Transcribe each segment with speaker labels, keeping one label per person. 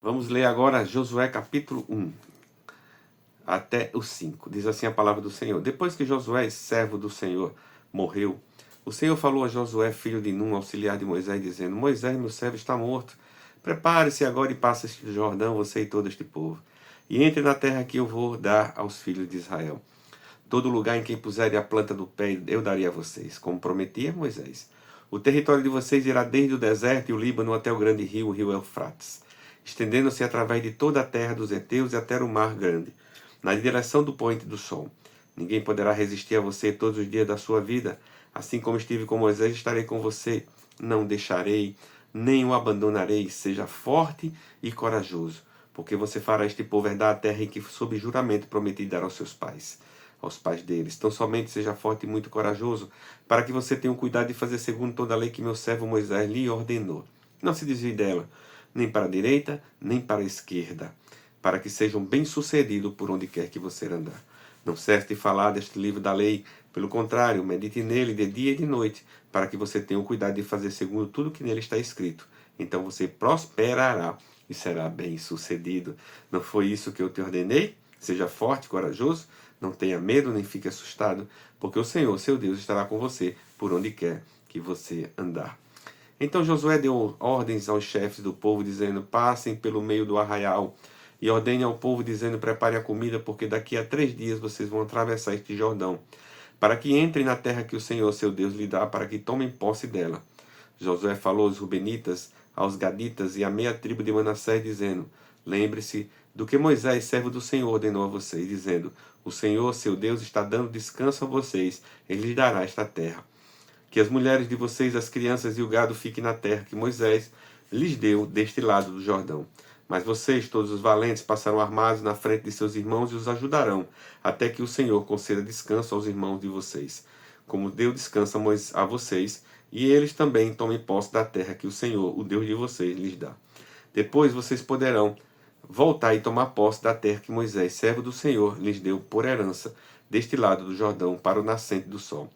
Speaker 1: Vamos ler agora Josué capítulo 1 até o 5. Diz assim a palavra do Senhor. Depois que Josué, servo do Senhor, morreu, o Senhor falou a Josué, filho de Num, auxiliar de Moisés, dizendo: Moisés, meu servo, está morto. Prepare-se agora e passe este Jordão, você e todo este povo, e entre na terra que eu vou dar aos filhos de Israel. Todo lugar em que puserem a planta do pé, eu darei a vocês, como prometia Moisés. O território de vocês irá desde o deserto e o Líbano até o grande rio, o rio Eufrates, estendendo-se através de toda a terra dos heteus e até o mar grande, na direção do poente do sol. Ninguém poderá resistir a você todos os dias da sua vida. Assim como estive com Moisés, estarei com você. Não deixarei, nem o abandonarei. Seja forte e corajoso, porque você fará este povo herdar a terra em que, sob juramento, prometi dar aos pais deles. Então somente seja forte e muito corajoso, para que você tenha o cuidado de fazer segundo toda a lei que meu servo Moisés lhe ordenou. Não se desvie dela, nem para a direita, nem para a esquerda, para que sejam bem-sucedidos por onde quer que você andar. Não cesse de falar deste livro da lei, pelo contrário, medite nele de dia e de noite, para que você tenha o cuidado de fazer segundo tudo que nele está escrito. Então você prosperará e será bem-sucedido. Não foi isso que eu te ordenei? Seja forte e corajoso, não tenha medo nem fique assustado, porque o Senhor, seu Deus, estará com você por onde quer que você andar. Então Josué deu ordens aos chefes do povo, dizendo: passem pelo meio do arraial e ordenem ao povo, dizendo: prepare a comida, porque daqui a 3 dias vocês vão atravessar este Jordão, para que entrem na terra que o Senhor, seu Deus, lhe dá, para que tomem posse dela. Josué falou aos Rubenitas, aos Gaditas e à meia tribo de Manassés, dizendo: lembre-se do que Moisés, servo do Senhor, ordenou a vocês, dizendo: o Senhor, seu Deus, está dando descanso a vocês, ele lhes dará esta terra. Que as mulheres de vocês, as crianças e o gado fiquem na terra que Moisés lhes deu deste lado do Jordão. Mas vocês, todos os valentes, passarão armados na frente de seus irmãos e os ajudarão, até que o Senhor conceda descanso aos irmãos de vocês, como deu descanso a vocês, e eles também tomem posse da terra que o Senhor, o Deus de vocês, lhes dá. Depois vocês poderão voltar e tomar posse da terra que Moisés, servo do Senhor, lhes deu por herança, deste lado do Jordão, para o nascente do sol.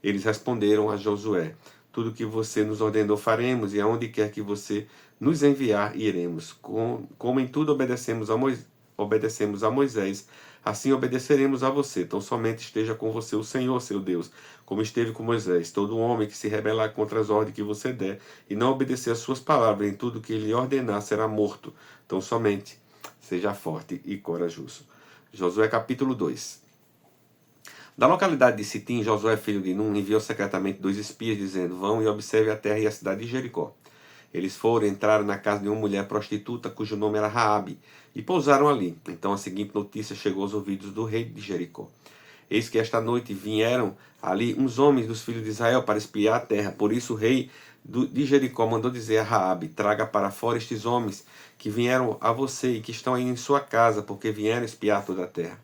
Speaker 1: Eles responderam a Josué: tudo que você nos ordenou faremos, e aonde quer que você nos enviar, iremos. Como em tudo obedecemos a Moisés, assim obedeceremos a você. Então somente esteja com você o Senhor, seu Deus, como esteve com Moisés. Todo homem que se rebelar contra as ordens que você der e não obedecer às suas palavras em tudo que ele ordenar será morto. Então somente seja forte e corajoso. Josué capítulo 2. Da localidade de Sitim, Josué, filho de Num, enviou secretamente 2 espias, dizendo: vão e observe a terra e a cidade de Jericó. Eles foram e entraram na casa de uma mulher prostituta, cujo nome era Raabe, e pousaram ali. Então a seguinte notícia chegou aos ouvidos do rei de Jericó: eis que esta noite vieram ali uns homens dos filhos de Israel para espiar a terra. Por isso o rei de Jericó mandou dizer a Raabe: traga para fora estes homens que vieram a você e que estão aí em sua casa, porque vieram espiar toda a terra.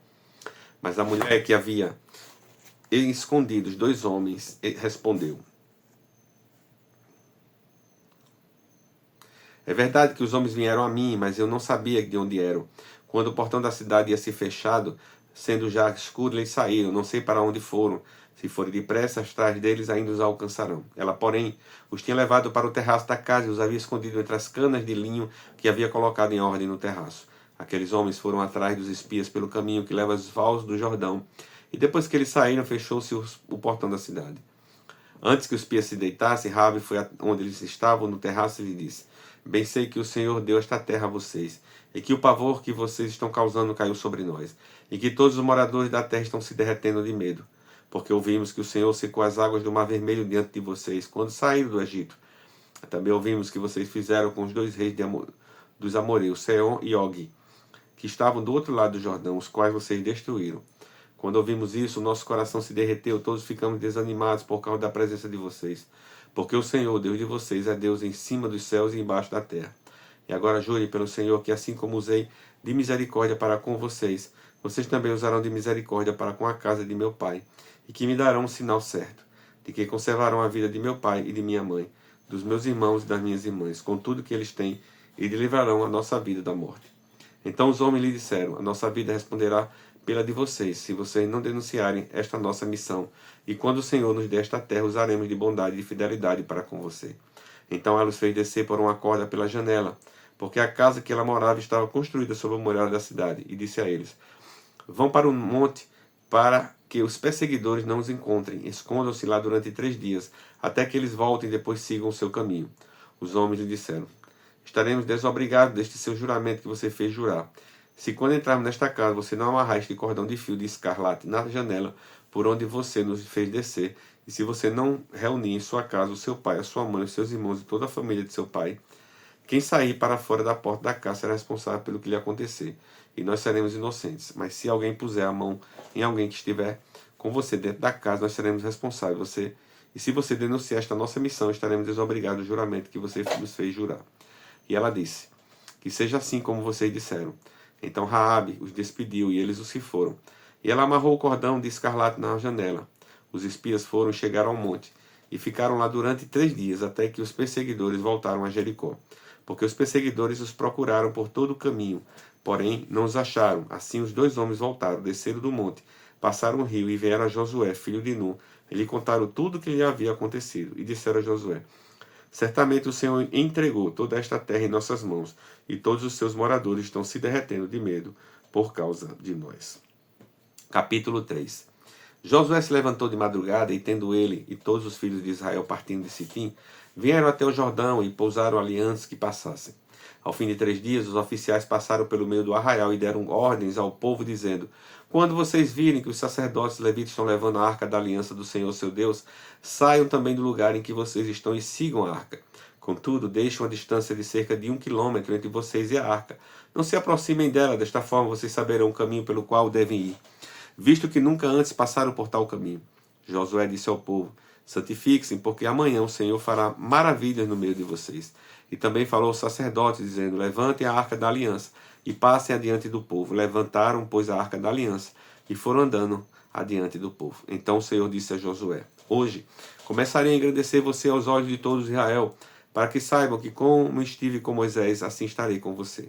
Speaker 1: Mas a mulher que havia escondidos 2 homens respondeu: é verdade que os homens vieram a mim, mas eu não sabia de onde eram. Quando o portão da cidade ia se fechado, sendo já escuro, eles saíram. Não sei para onde foram. Se forem depressa, atrás deles ainda os alcançarão. Ela, porém, os tinha levado para o terraço da casa e os havia escondido entre as canas de linho que havia colocado em ordem no terraço. Aqueles homens foram atrás dos espias pelo caminho que leva aos vales do Jordão. E depois que eles saíram, fechou-se o portão da cidade. Antes que os espias se deitassem, Raabe foi onde eles estavam, no terraço, e lhe disse: bem sei que o Senhor deu esta terra a vocês, e que o pavor que vocês estão causando caiu sobre nós, e que todos os moradores da terra estão se derretendo de medo, porque ouvimos que o Senhor secou as águas do Mar Vermelho diante de vocês, quando saíram do Egito. Também ouvimos que vocês fizeram com os 2 reis dos amoreus, Seom e Og, que estavam do outro lado do Jordão, os quais vocês destruíram. Quando ouvimos isso, o nosso coração se derreteu, todos ficamos desanimados por causa da presença de vocês. Porque o Senhor, Deus de vocês, é Deus em cima dos céus e embaixo da terra. E agora jurem pelo Senhor que assim como usei de misericórdia para com vocês, vocês também usarão de misericórdia para com a casa de meu pai, e que me darão um sinal certo, de que conservarão a vida de meu pai e de minha mãe, dos meus irmãos e das minhas irmãs, com tudo que eles têm, e livrarão a nossa vida da morte. Então os homens lhe disseram: a nossa vida responderá pela de vocês, se vocês não denunciarem esta nossa missão. E quando o Senhor nos der esta terra, usaremos de bondade e fidelidade para com você. Então ela os fez descer por uma corda pela janela, porque a casa que ela morava estava construída sobre a muralha da cidade. E disse a eles: vão para o monte para que os perseguidores não os encontrem. Escondam-se lá durante 3 dias, até que eles voltem e depois sigam o seu caminho. Os homens lhe disseram: estaremos desobrigados deste seu juramento que você fez jurar. Se quando entrarmos nesta casa você não amarrar este cordão de fio de escarlate na janela por onde você nos fez descer, e se você não reunir em sua casa o seu pai, a sua mãe, os seus irmãos e toda a família de seu pai, quem sair para fora da porta da casa será responsável pelo que lhe acontecer, e nós seremos inocentes. Mas se alguém puser a mão em alguém que estiver com você dentro da casa, nós seremos responsáveis. E se você denunciar esta nossa missão, estaremos desobrigados do juramento que você nos fez jurar. E ela disse: que seja assim como vocês disseram. Então Raabe os despediu e eles se foram. E ela amarrou o cordão de escarlate na janela. Os espias foram e chegaram ao monte, e ficaram lá durante 3 dias, até que os perseguidores voltaram a Jericó. Porque os perseguidores os procuraram por todo o caminho, porém não os acharam. Assim os 2 homens voltaram, desceram do monte, passaram o rio e vieram a Josué, filho de Nun, e lhe contaram tudo o que lhe havia acontecido. E disseram a Josué: certamente o Senhor entregou toda esta terra em nossas mãos, e todos os seus moradores estão se derretendo de medo por causa de nós. Capítulo 3. Josué se levantou de madrugada, e tendo ele e todos os filhos de Israel partindo de Sitim, vieram até o Jordão e pousaram ali antes que passassem. Ao fim de 3 dias, os oficiais passaram pelo meio do arraial e deram ordens ao povo, dizendo: quando vocês virem que os sacerdotes levitas estão levando a arca da aliança do Senhor seu Deus, saiam também do lugar em que vocês estão e sigam a arca. Contudo, deixem uma distância de cerca de 1 quilômetro entre vocês e a arca. Não se aproximem dela, desta forma vocês saberão o caminho pelo qual devem ir, visto que nunca antes passaram por tal caminho. Josué disse ao povo: santifiquem-se, porque amanhã o Senhor fará maravilhas no meio de vocês. E também falou aos sacerdotes, dizendo: levantem a arca da aliança e passem adiante do povo. Levantaram, pois, a arca da aliança e foram andando adiante do povo. Então o Senhor disse a Josué: hoje começarei a engrandecer você aos olhos de todo Israel, para que saibam que como estive com Moisés, assim estarei com você.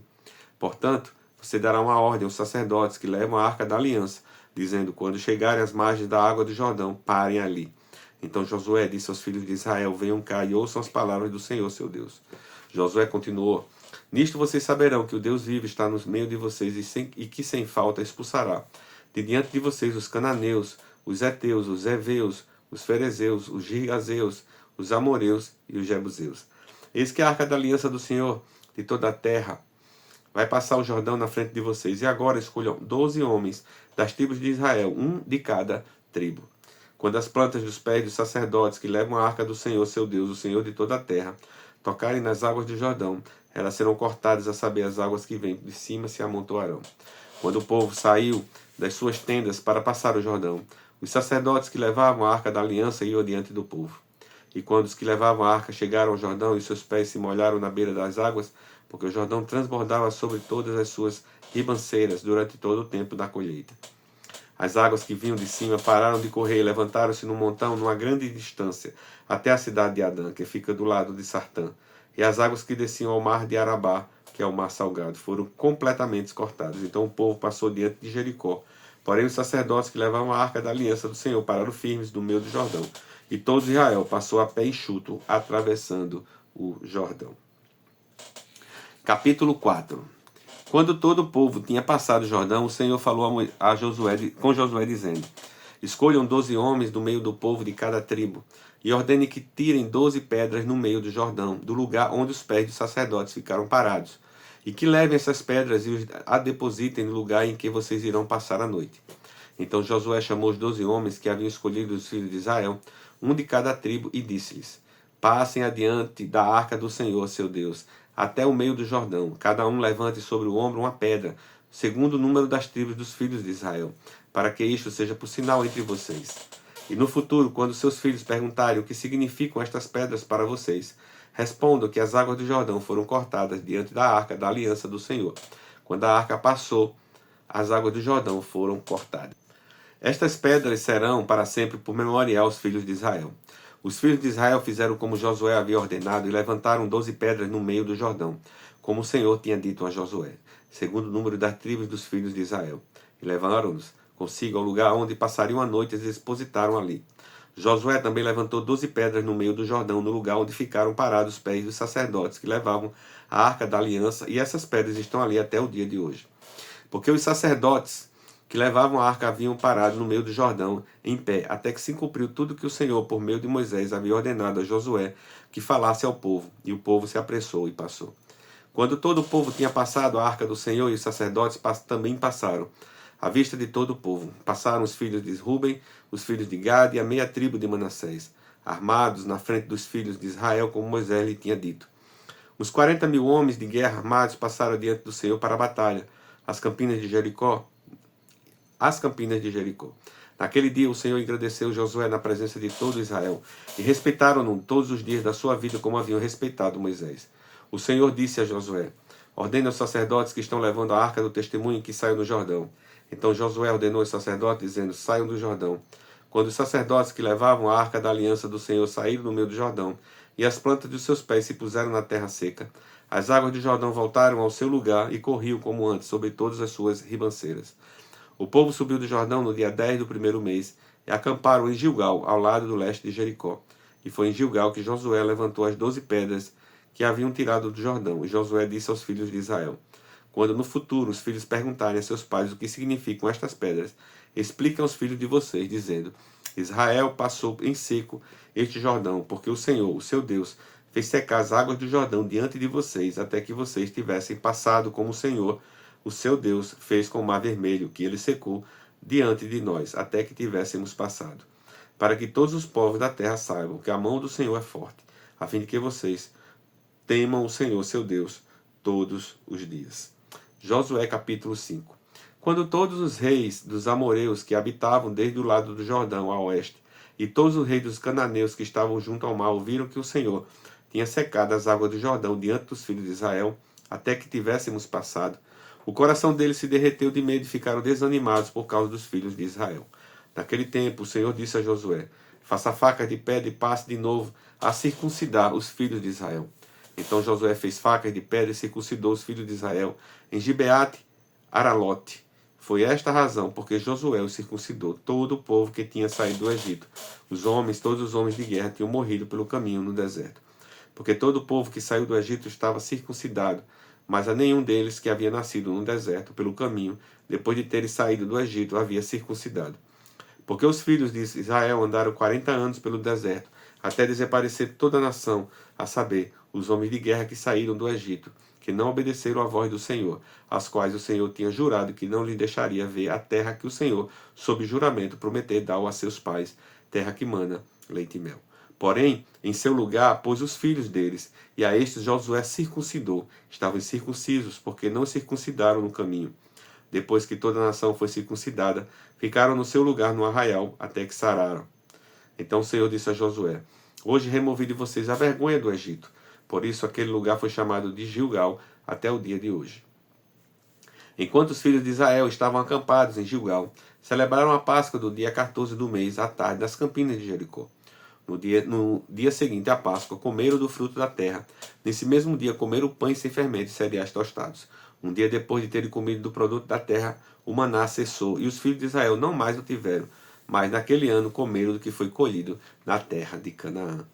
Speaker 1: Portanto, você dará uma ordem aos sacerdotes que levam a arca da aliança, dizendo: quando chegarem às margens da água do Jordão, parem ali. Então Josué disse aos filhos de Israel: venham cá e ouçam as palavras do Senhor, seu Deus. Josué continuou: nisto vocês saberão que o Deus vivo está no meio de vocês e que sem falta expulsará de diante de vocês os cananeus, os heteus, os heveus, os ferezeus, os girgazeus, os amoreus e os jebuseus. Eis que a arca da aliança do Senhor de toda a terra vai passar o Jordão na frente de vocês. E agora escolham 12 homens das tribos de Israel, um de cada tribo. Quando as plantas dos pés dos sacerdotes que levam a arca do Senhor, seu Deus, o Senhor de toda a terra, tocarem nas águas do Jordão, elas serão cortadas, a saber, as águas que vêm de cima se amontoarão. Quando o povo saiu das suas tendas para passar o Jordão, os sacerdotes que levavam a arca da aliança iam diante do povo. E quando os que levavam a arca chegaram ao Jordão e seus pés se molharam na beira das águas, porque o Jordão transbordava sobre todas as suas ribanceiras durante todo o tempo da colheita. As águas que vinham de cima pararam de correr e levantaram-se num montão numa grande distância, até a cidade de Adã, que fica do lado de Sartã. E as águas que desciam ao mar de Arabá, que é o mar salgado, foram completamente cortadas. Então o povo passou diante de Jericó. Porém os sacerdotes que levavam a arca da aliança do Senhor pararam firmes no meio do Jordão. E todo Israel passou a pé enxuto, atravessando o Jordão. Capítulo 4. Quando todo o povo tinha passado o Jordão, o Senhor falou com Josué, dizendo: escolham 12 homens do meio do povo de cada tribo, e ordene que tirem 12 pedras no meio do Jordão, do lugar onde os pés dos sacerdotes ficaram parados, e que levem essas pedras e a depositem no lugar em que vocês irão passar a noite. Então Josué chamou os 12 homens que haviam escolhido os filhos de Israel, um de cada tribo, e disse-lhes: passem adiante da arca do Senhor, seu Deus, até o meio do Jordão. Cada um levante sobre o ombro uma pedra, segundo o número das tribos dos filhos de Israel, para que isto seja por sinal entre vocês. E no futuro, quando seus filhos perguntarem o que significam estas pedras para vocês, respondam que as águas do Jordão foram cortadas diante da arca da aliança do Senhor. Quando a arca passou, as águas do Jordão foram cortadas. Estas pedras serão para sempre por memorial aos filhos de Israel. Os filhos de Israel fizeram como Josué havia ordenado e levantaram 12 pedras no meio do Jordão, como o Senhor tinha dito a Josué, segundo o número das tribos dos filhos de Israel. E levaram-nos consigo ao lugar onde passariam a noite e as depositaram ali. Josué também levantou 12 pedras no meio do Jordão, no lugar onde ficaram parados os pés dos sacerdotes que levavam a Arca da Aliança, e essas pedras estão ali até o dia de hoje. Porque os sacerdotes que levavam a arca haviam parado no meio do Jordão, em pé, até que se cumpriu tudo que o Senhor, por meio de Moisés, havia ordenado a Josué que falasse ao povo, e o povo se apressou e passou. Quando todo o povo tinha passado, a arca do Senhor e os sacerdotes também passaram, à vista de todo o povo. Passaram os filhos de Ruben, os filhos de Gade e a meia tribo de Manassés, armados na frente dos filhos de Israel, como Moisés lhe tinha dito. Os 40.000 homens de guerra armados passaram diante do Senhor para a batalha, as campinas de Jericó. Naquele dia o Senhor engrandeceu Josué na presença de todo Israel, e respeitaram-no todos os dias da sua vida como haviam respeitado Moisés. O Senhor disse a Josué: ordene aos sacerdotes que estão levando a arca do testemunho que saiam do Jordão. Então Josué ordenou aos sacerdotes, dizendo: saiam do Jordão. Quando os sacerdotes que levavam a arca da aliança do Senhor saíram no meio do Jordão, e as plantas de seus pés se puseram na terra seca, as águas do Jordão voltaram ao seu lugar e corriam como antes sobre todas as suas ribanceiras. O povo subiu do Jordão no dia 10 do primeiro mês e acamparam em Gilgal, ao lado do leste de Jericó. E foi em Gilgal que Josué levantou as 12 pedras que haviam tirado do Jordão. E Josué disse aos filhos de Israel: quando no futuro os filhos perguntarem a seus pais o que significam estas pedras, expliquem aos filhos de vocês, dizendo: Israel passou em seco este Jordão, porque o Senhor, o seu Deus, fez secar as águas do Jordão diante de vocês, até que vocês tivessem passado como o Senhor, o seu Deus, fez com o mar vermelho, que ele secou diante de nós, até que tivéssemos passado. Para que todos os povos da terra saibam que a mão do Senhor é forte, a fim de que vocês temam o Senhor, seu Deus, todos os dias. Josué capítulo 5. Quando todos os reis dos amoreus que habitavam desde o lado do Jordão a oeste, e todos os reis dos cananeus que estavam junto ao mar ouviram que o Senhor tinha secado as águas do Jordão diante dos filhos de Israel, até que tivéssemos passado, o coração deles se derreteu de medo e ficaram desanimados por causa dos filhos de Israel. Naquele tempo o Senhor disse a Josué: faça facas de pedra e passe de novo a circuncidar os filhos de Israel. Então Josué fez facas de pedra e circuncidou os filhos de Israel em Gibeate Aralote. Foi esta a razão porque Josué os circuncidou, todo o povo que tinha saído do Egito. Todos os homens de guerra tinham morrido pelo caminho no deserto. Porque todo o povo que saiu do Egito estava circuncidado, mas a nenhum deles que havia nascido no deserto pelo caminho, depois de terem saído do Egito, havia circuncidado. Porque os filhos de Israel andaram 40 anos pelo deserto, até desaparecer toda a nação, a saber, os homens de guerra que saíram do Egito, que não obedeceram à voz do Senhor, às quais o Senhor tinha jurado que não lhe deixaria ver a terra que o Senhor, sob juramento, prometeu dar a seus pais, terra que mana leite e mel. Porém, em seu lugar, pôs os filhos deles, e a estes Josué circuncidou. Estavam incircuncisos, porque não circuncidaram no caminho. Depois que toda a nação foi circuncidada, ficaram no seu lugar no arraial, até que sararam. Então o Senhor disse a Josué: hoje removi de vocês a vergonha do Egito. Por isso aquele lugar foi chamado de Gilgal até o dia de hoje. Enquanto os filhos de Israel estavam acampados em Gilgal, celebraram a Páscoa do dia 14 do mês, à tarde, nas campinas de Jericó. No dia seguinte à Páscoa, comeram do fruto da terra. Nesse mesmo dia, comeram pães sem fermento e cereais tostados. Um dia depois de terem comido do produto da terra, o maná cessou, e os filhos de Israel não mais o tiveram, mas naquele ano comeram do que foi colhido na terra de Canaã.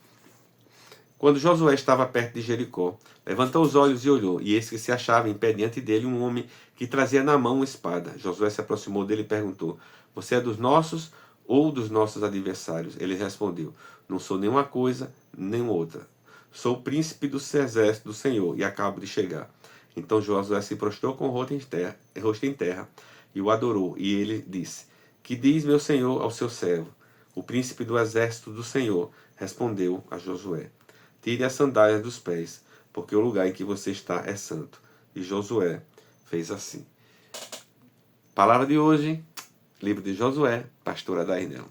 Speaker 1: Quando Josué estava perto de Jericó, levantou os olhos e olhou, e eis que se achava em pé diante dele um homem que trazia na mão uma espada. Josué se aproximou dele e perguntou: você é dos nossos ou dos nossos adversários? Ele respondeu: não sou nenhuma coisa, nem outra. Sou o príncipe do exército do Senhor, e acabo de chegar. Então Josué se prostrou com o rosto em terra, e o adorou, e ele disse: que diz meu senhor ao seu servo? O príncipe do exército do Senhor respondeu a Josué: tire as sandálias dos pés, porque o lugar em que você está é santo. E Josué fez assim. Palavra de hoje, livro de Josué, pastora Dainel.